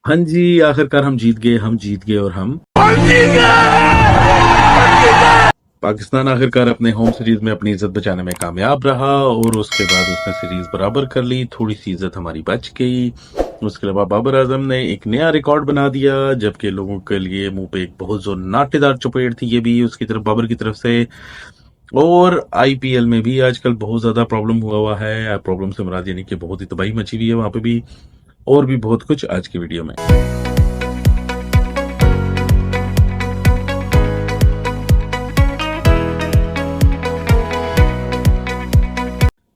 हाँ जी, आखिरकार हम जीत गए, और हम पाकिस्तान आखिरकार अपने होम सीरीज में अपनी इज्जत बचाने में कामयाब रहा और उसके बाद उसने सीरीज बराबर कर ली। थोड़ी सी इज्जत हमारी बच गई। उसके अलावा बाबर आजम ने एक नया रिकॉर्ड बना दिया, जबकि लोगों के लिए मुंह पे एक बहुत जो नाटेदार चपेट थी ये भी उसकी तरफ, बाबर की तरफ से। और आईपीएल में भी आजकल बहुत ज्यादा प्रॉब्लम हुआ है। प्रॉब्लम से मुराद यानी कि बहुत ही तबाही मची हुई है वहां पे भी। और भी बहुत कुछ आज की वीडियो में।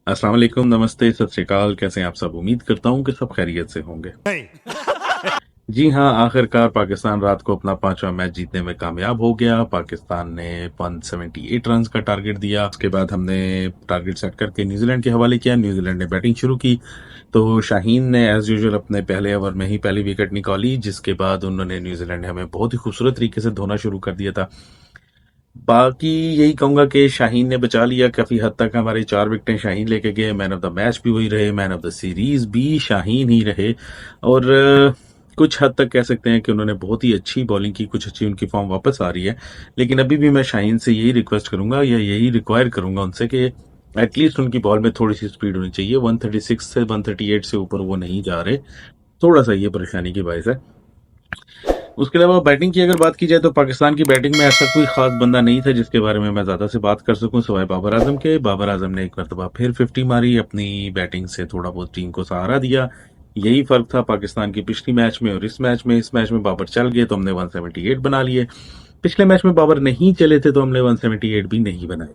अस्सलाम वालेकुम, नमस्ते, सत श्री अकाल। कैसे हैं आप सब? उम्मीद करता हूं कि सब खैरियत से होंगे। जी हाँ, आखिरकार पाकिस्तान रात को अपना 5वां मैच जीतने में कामयाब हो गया। पाकिस्तान ने 178 रन का टारगेट दिया। उसके बाद हमने टारगेट सेट करके न्यूजीलैंड के हवाले किया। न्यूजीलैंड ने बैटिंग शुरू की तो शाहीन ने एज यूजुअल अपने पहले ओवर में ही पहली विकेट निकाली, जिसके बाद उन्होंने न्यूजीलैंड ने हमें बहुत ही खूबसूरत तरीके से धोना शुरू कर दिया था। बाकी यही कहूंगा कि शाहीन ने बचा लिया काफी हद तक। हमारे 4 विकेटें शाहीन लेके गए। मैन ऑफ द मैच भी वही रहे, मैन ऑफ द सीरीज भी शाहीन ही रहे। और कुछ हद तक कह सकते हैं कि उन्होंने बहुत ही अच्छी बॉलिंग की, कुछ अच्छी उनकी फॉर्म वापस आ रही है। लेकिन अभी भी मैं शाहीन से यही रिक्वेस्ट करूंगा या यही रिक्वायर करूंगा उनसे कि एटलीस्ट उनकी बॉल में थोड़ी सी स्पीड होनी चाहिए। 136 से 138 से ऊपर वो नहीं जा रहे। थोड़ा सा ये परेशानी की बायस है। उसके अलावा बैटिंग की अगर बात की जाए तो पाकिस्तान की बैटिंग में ऐसा कोई खास बंदा नहीं था जिसके बारे में मैं ज्यादा से बात कर सकूं सिवाय बाबर आजम के। बाबर आजम ने एक मरतबा फिर 50 मारी, अपनी बैटिंग से थोड़ा बहुत टीम को सहारा दिया। यही फर्क था पाकिस्तान की पिछली मैच में और इस मैच में। इस मैच में बाबर चल गए तो हमने 178 बना लिए। पिछले मैच में बाबर नहीं चले थे तो हमने 178 भी नहीं बनाए।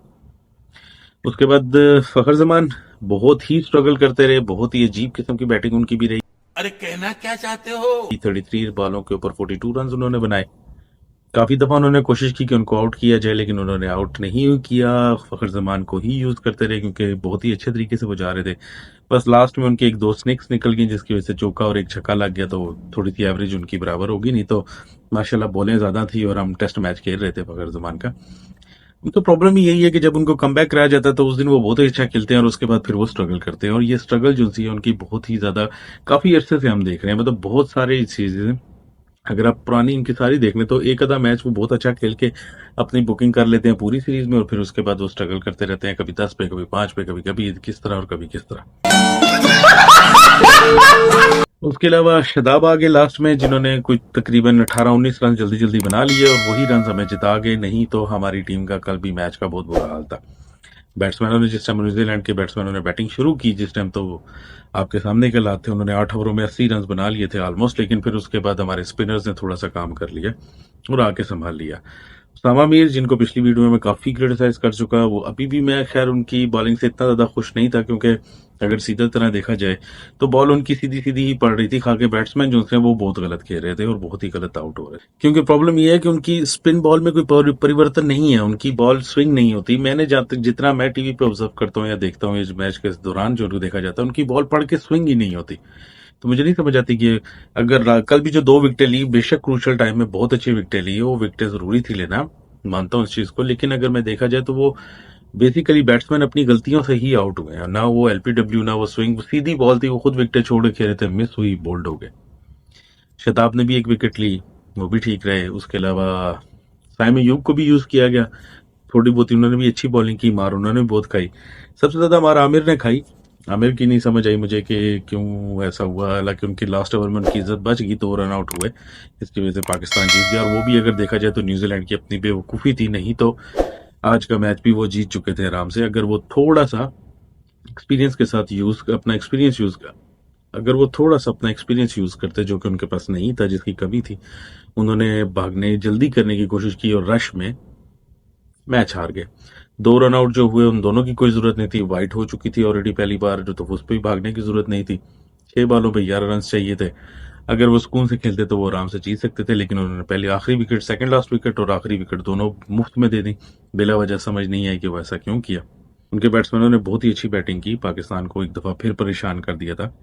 उसके बाद फखर जमान बहुत ही स्ट्रगल करते रहे। बहुत ही अजीब किस्म की बैटिंग उनकी भी रही। अरे कहना क्या चाहते हो? 33 बॉलों के ऊपर 42 रन उन्होंने बनाए। काफी दफा उन्होंने कोशिश की कि उनको आउट किया जाए, लेकिन उन्होंने आउट नहीं किया। फखर जमान को ही यूज करते रहे क्योंकि बहुत ही अच्छे तरीके से वो जा रहे थे। बस लास्ट में उनके 1-2 स्निक्स निकल गई जिसकी वजह से चौका और एक छक्का लग गया, तो थोड़ी सी एवरेज उनकी बराबर होगी। नहीं तो माशाल्लाह बॉलें ज्यादा थी और हम टेस्ट मैच खेल रहे थे फखर जमान का। तो प्रॉब्लम यही है कि जब उनको कम बैक कराया जाता है तो उस दिन वो बहुत ही अच्छा खेलते हैं और उसके बाद फिर वो स्ट्रगल करते हैं। और ये स्ट्रगल जो सी है उनकी बहुत ही ज्यादा काफी अरसे से हम देख रहे हैं। मतलब बहुत सारे चीजें अगर आप पुरानी इनकी सारी देख लें तो एक आधा मैच वो बहुत अच्छा खेल के अपनी बुकिंग कर लेते हैं पूरी सीरीज में और फिर उसके बाद वो स्ट्रगल करते रहते हैं, कभी 10 पे, कभी 5 पे, कभी कभी किस तरह और कभी किस तरह। उसके अलावा शदाब आगे लास्ट में, जिन्होंने कुछ तकरीबन 18-19 रन जल्दी जल्दी बना लिए और वही रन हमें जिता गए। नहीं तो हमारी टीम का कल भी मैच का बहुत बुरा हाल था। बैट्समैनों ने जिस टाइम, न्यूजीलैंड के बैट्समैनों ने बैटिंग शुरू की जिस टाइम, तो आपके सामने के हालात थे। उन्होंने 8 ओवरों में 80 रन बना लिए थे ऑलमोस्ट। लेकिन फिर उसके बाद हमारे स्पिनर्स ने थोड़ा सा काम कर लिया और आके संभाल लिया। सामा मीर, जिनको पिछली वीडियो में मैं काफी क्रिटिसाइज कर चुका, वो अभी भी, मैं खैर उनकी बॉलिंग से इतना ज्यादा खुश नहीं था क्योंकि अगर सीधा तरह देखा जाए तो बॉल उनकी सीधी सीधी ही पड़ रही थी। खाके बैट्समैन जो थे वो बहुत गलत खेल रहे थे और बहुत ही गलत आउट हो रहे थे। क्योंकि प्रॉब्लम ये है कि उनकी स्पिन बॉल में कोई परिवर्तन नहीं है, उनकी बॉल स्विंग नहीं होती। मैंने जब तक जितना मैं टीवी पे ऑब्जर्व करता हूँ या देखता हूँ इस मैच के दौरान जो देखा जाता है, उनकी बॉल पड़ के स्विंग ही नहीं होती। तो मुझे नहीं समझ आती कि अगर कल भी जो 2 विकेटें ली, बेशक क्रूशल टाइम में बहुत अच्छी विकेटें ली, वो विकेटें जरूरी थी लेना, मानता हूँ इस चीज को। लेकिन अगर मैं देखा जाए तो वो बेसिकली बैट्समैन अपनी गलतियों से ही आउट हुए हैं। ना वो एलपीडब्ल्यू, ना वो स्विंग, सीधी बॉल थी, वो खुद विकेटें छोड़ के खेले थे, मिस हुई, बोल्ड हो गए। शताब ने भी एक विकेट ली, वो भी ठीक रहे। उसके अलावा साइम अयूब को भी यूज किया गया, थोड़ी बहुत उन्होंने भी अच्छी बॉलिंग की, मार उन्होंने भी बहुत खाई। सबसे ज्यादा मार आमिर ने खाई। आमिर की नहीं समझ आई मुझे कि क्यों ऐसा हुआ। हालांकि उनकी लास्ट ओवर में उनकी इज्जत बच गई, 2 रन आउट हुए, इसकी वजह से पाकिस्तान जीत गया। और वो भी अगर देखा जाए तो न्यूजीलैंड की अपनी बेवकूफ़ी थी, नहीं तो आज का मैच भी वो जीत चुके थे आराम से। अगर वो थोड़ा सा एक्सपीरियंस के साथ अपना एक्सपीरियंस यूज कर अगर वो थोड़ा सा अपना एक्सपीरियंस यूज करते, जो कि उनके पास नहीं था, जिसकी कमी थी। उन्होंने भागने जल्दी करने की कोशिश की और रश में मैच हार गए। 2 रन आउट जो हुए उन दोनों की कोई जरूरत नहीं थी, वाइट हो चुकी थी ऑलरेडी पहली बार, जो तो उस पर भी भागने की जरूरत नहीं थी। 6 बॉलों पे 11 रन चाहिए थे। अगर वो सुकून से खेलते तो वो आराम से जीत सकते थे, लेकिन उन्होंने पहले आखिरी विकेट, सेकंड लास्ट विकेट और आखिरी विकेट दोनों मुफ्त में दे दी। बिला वजह समझ नहीं आई कि वो ऐसा क्यों किया। उनके बैट्समैनों ने बहुत ही अच्छी बैटिंग की, पाकिस्तान को एक दफा फिर परेशान कर दिया था।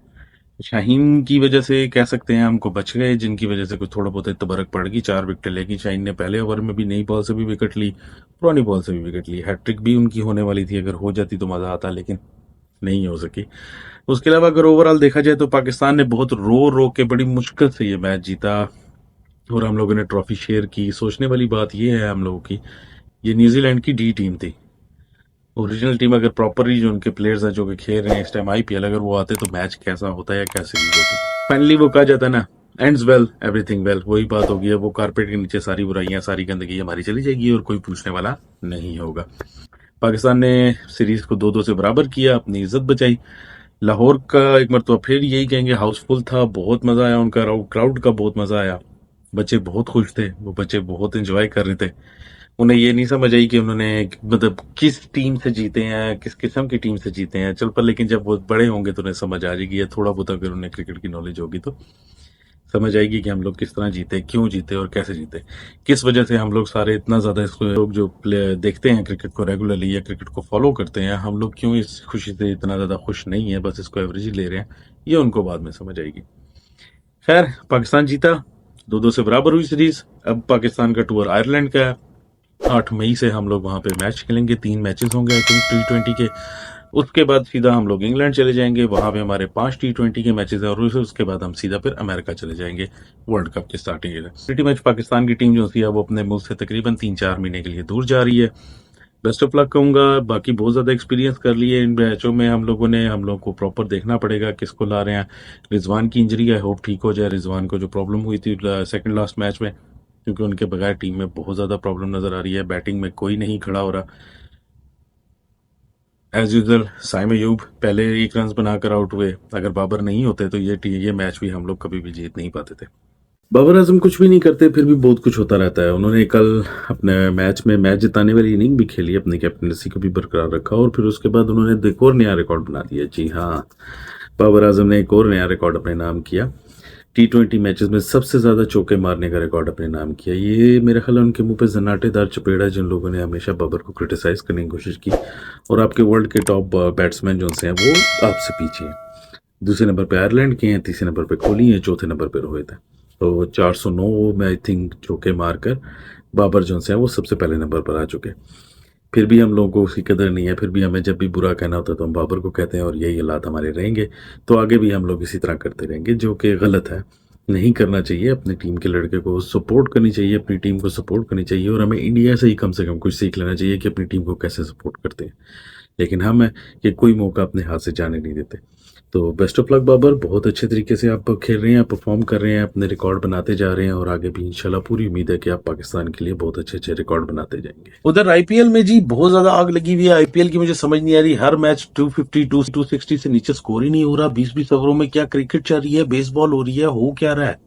शाहीन की वजह से कह सकते हैं हमको बच गए, जिनकी वजह से कुछ थोड़ा बहुत तबरक पड़ गई। 4 विकेट लेगी शाहीन ने, पहले ओवर में भी नई बॉल से भी विकेट ली, पुरानी बॉल से भी विकेट ली। हैट्रिक भी उनकी होने वाली थी, अगर हो जाती तो मजा आता, लेकिन नहीं हो सकी। उसके अलावा अगर ओवरऑल देखा जाए तो पाकिस्तान ने बहुत रो रो के बड़ी मुश्किल से ये मैच जीता और हम लोगों ने ट्रॉफी शेयर की। सोचने वाली बात ये है हम लोगों की, ये न्यूजीलैंड की डी टीम थी। ओरिजिनल टीम अगर प्रॉपरली जो उनके प्लेयर्स हैं जो कि खेल रहे हैं इस टाइम आईपीएल, अगर वो आते तो मैच कैसा होता है या क्या सीरीज होती। फाइनली वो कहा जाता है ना, एंड्स वेल एवरीथिंग वेल, वही बात होगी। अब वो कारपेट के नीचे सारी बुराइयां सारी गंदगी हमारी चली जाएगी और कोई पूछने वाला नहीं होगा। पाकिस्तान ने सीरीज को 2-2 से बराबर किया, अपनी इज्जत बचाई। लाहौर का एक मरतबा फिर यही कहेंगे हाउसफुल था, बहुत मजा आया उनका, क्राउड का बहुत मजा आया। बच्चे बहुत खुश थे, वो बच्चे बहुत एंजॉय कर रहे थे। उन्हें ये नहीं समझ आई कि उन्होंने मतलब किस टीम से जीते हैं, किस किस्म की टीम से जीते हैं। चल पर लेकिन जब वो बड़े होंगे तो उन्हें समझ आ जाएगी, या थोड़ा बहुत अगर उन्हें क्रिकेट की नॉलेज होगी तो समझ आएगी कि हम लोग किस तरह जीते, क्यों जीते और कैसे जीते, किस वजह से हम लोग सारे इतना ज्यादा इसको लोग जो देखते हैं क्रिकेट को रेगुलरली या क्रिकेट को फॉलो करते हैं, हम लोग क्यों इस खुशी से इतना ज्यादा खुश नहीं है, बस इसको एवरेज ही ले रहे हैं। ये उनको बाद में समझ आएगी। खैर, पाकिस्तान जीता, 2-2 से बराबर हुई सीरीज। अब पाकिस्तान का टूर आयरलैंड का है। 8 मई से हम लोग वहां पे मैच खेलेंगे, 3 मैचेस होंगे आई थिंक T20 के। उसके बाद सीधा हम लोग इंग्लैंड चले जाएंगे, वहां पे हमारे 5 T20 के मैचेस हैं और उसके बाद हम सीधा फिर अमेरिका चले जाएंगे वर्ल्ड कप की स्टार्टिंग के लिए। प्रीटी मच पाकिस्तान की टीम जो है वो अपने मुल्क से तकरीबन 3-4 महीने के लिए दूर जा रही है। बेस्ट ऑफ लक कहूंगा। बाकी बहुत ज्यादा एक्सपीरियंस कर लिए इन मैचों में हम लोगों ने, हम लोग को प्रॉपर देखना पड़ेगा किसको ला रहे हैं। रिजवान की इंजरी आई होप ठीक हो जाए। रिजवान को जो प्रॉब्लम हुई थी सेकंड लास्ट मैच में, क्योंकि उनके बगैर टीम में बहुत ज्यादा प्रॉब्लम नजर आ रही है। बैटिंग में कोई नहीं खड़ा हो रहा। एज यूजल साइम अयूब पहले 1 रन बनाकर आउट हुए। अगर बाबर नहीं होते तो ये मैच भी हम लोग कभी भी जीत नहीं पाते थे। बाबर आजम कुछ भी नहीं करते फिर भी बहुत कुछ होता रहता है। उन्होंने कल अपने मैच जिताने वाली इनिंग भी खेली, अपनी कैप्टनसी को भी बरकरार रखा और फिर उसके बाद उन्होंने एक और नया रिकॉर्ड बना दिया। जी हाँ, बाबर आजम ने एक और नया रिकॉर्ड अपने नाम किया। T20 मैचेस में सबसे ज्यादा चौके मारने का रिकॉर्ड अपने नाम किया। ये मेरे ख्याल उनके मुंह पे जन्नाटेदार चपेड़ा जिन लोगों ने हमेशा बाबर को क्रिटिसाइज करने की कोशिश की। और आपके वर्ल्ड के टॉप बैट्समैन जो हैं वो आपसे पीछे हैं। दूसरे नंबर पे आयरलैंड के हैं, तीसरे नंबर पे कोहली है, चौथे नंबर पे रोहित है। तो 409 में आई थिंक चौके मारकर बाबर जो हैं वो सबसे पहले नंबर पर आ चुके। फिर भी हम लोगों को उसकी कदर नहीं है, फिर भी हमें जब भी बुरा कहना होता है तो हम बाबर को कहते हैं और यही हालात हमारे रहेंगे। तो आगे भी हम लोग इसी तरह करते रहेंगे, जो कि गलत है, नहीं करना चाहिए। अपनी टीम के लड़के को सपोर्ट करनी चाहिए, अपनी टीम को सपोर्ट करनी चाहिए और हमें इंडिया से ही कम से कम कुछ सीख लेना चाहिए कि अपनी टीम को कैसे सपोर्ट करते हैं। लेकिन हम है कि कोई मौका अपने हाथ से जाने नहीं देते। तो बेस्ट ऑफ लक बाबर, बहुत अच्छे तरीके से आप खेल रहे हैं, परफॉर्म कर रहे हैं, अपने रिकॉर्ड बनाते जा रहे हैं और आगे भी इंशाल्लाह पूरी उम्मीद है कि आप पाकिस्तान के लिए बहुत अच्छे अच्छे रिकॉर्ड बनाते जाएंगे। उधर आईपीएल में जी बहुत ज्यादा आग लगी हुई है। आईपीएल की मुझे समझ नहीं आ रही, हर मैच 250 260 से नीचे स्कोर ही नहीं हो रहा। 20-20 ओवरों में क्या क्रिकेट चल रही है, बेसबॉल हो रही है, हो क्या रहा है?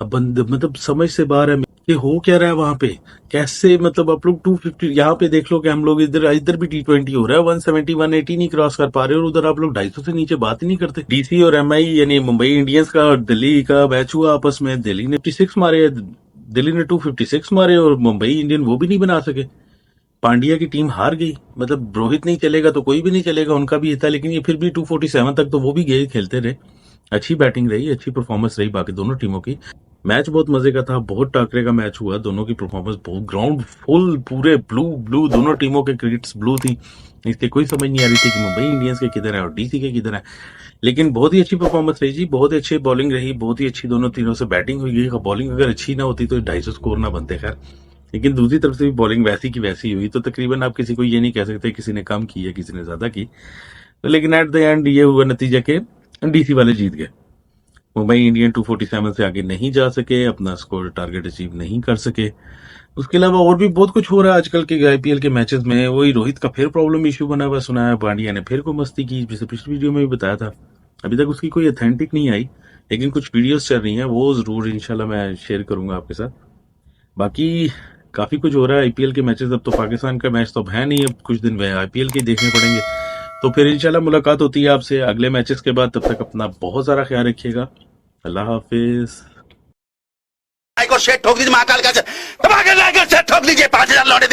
अब मतलब समझ से बाहर है कि हो क्या रहा है वहां पे। कैसे मतलब आप लोग 250 यहाँ पे देख लो कि हम लोग इधर भी T20 हो रहा है, 170 180 नहीं क्रॉस कर पा रहे और उधर आप लोग 250 से नीचे बात ही नहीं करते। डीसी और एमआई यानी मुंबई इंडियंस का और दिल्ली का मैच हुआ आपस में। दिल्ली ने 56 मारे, दिल्ली ने 256 मारे और मुंबई इंडियन वो भी नहीं बना सके। पांड्या की टीम हार गई। मतलब रोहित नहीं चलेगा तो कोई भी नहीं चलेगा, उनका भी था। लेकिन ये फिर भी 247 तक तो वो भी गए, खेलते रहे। अच्छी बैटिंग रही, अच्छी परफॉर्मेंस रही बाकी दोनों टीमों की। मैच बहुत मजे का था, बहुत टाकरे का मैच हुआ। दोनों की परफॉर्मेंस बहुत, ग्राउंड फुल पूरे ब्लू, दोनों टीमों के क्रिकेट्स ब्लू थी। इसकी कोई समझ नहीं आ रही थी कि मुंबई इंडियंस के किधर है और डीसी के किधर है। लेकिन बहुत ही अच्छी परफॉर्मेंस रही जी, बहुत ही अच्छी बॉलिंग रही, बहुत ही अच्छी दोनों तीनों से बैटिंग हुई। बॉलिंग अगर अच्छी ना होती तो 250 स्कोर ना बनते। खैर, लेकिन दूसरी तरफ से भी बॉलिंग वैसी की वैसी हुई, तो तकरीबन आप किसी को ये नहीं कह सकते किसी ने कम की है किसी ने ज्यादा की। तो लेकिन एट द एंड ये हुआ नतीजा के डीसी वाले जीत गए। मुंबई इंडियन 247 से आगे नहीं जा सके, अपना स्कोर टारगेट अचीव नहीं कर सके। उसके अलावा और भी बहुत कुछ हो रहा है आजकल के आईपीएल के मैचेस में। वही रोहित का फिर प्रॉब्लम इश्यू बना हुआ सुना है, पांड्या ने फिर कोई मस्ती की, जैसे पिछली वीडियो में भी बताया था। अभी तक उसकी कोई अथेंटिक नहीं आई, लेकिन कुछ वीडियोस चल रही हैं, वो जरूर इंशाल्लाह मैं शेयर करूंगा आपके साथ। बाकी काफी कुछ हो रहा है आईपीएल के मैचेस। अब तो पाकिस्तान का मैच तो अब है नहीं, अब कुछ दिन में आईपीएल के देखने पड़ेंगे। तो फिर इंशाल्लाह मुलाकात होती है आपसे अगले मैचेस के बाद। तब तक अपना बहुत सारा ख्याल रखिएगा। अल्लाह हाफिज। लाइक और शेयर ठोक दीजिए, महाकाल का दबा के लाइक और शेयर ठोक लीजिए। 5000 लौटे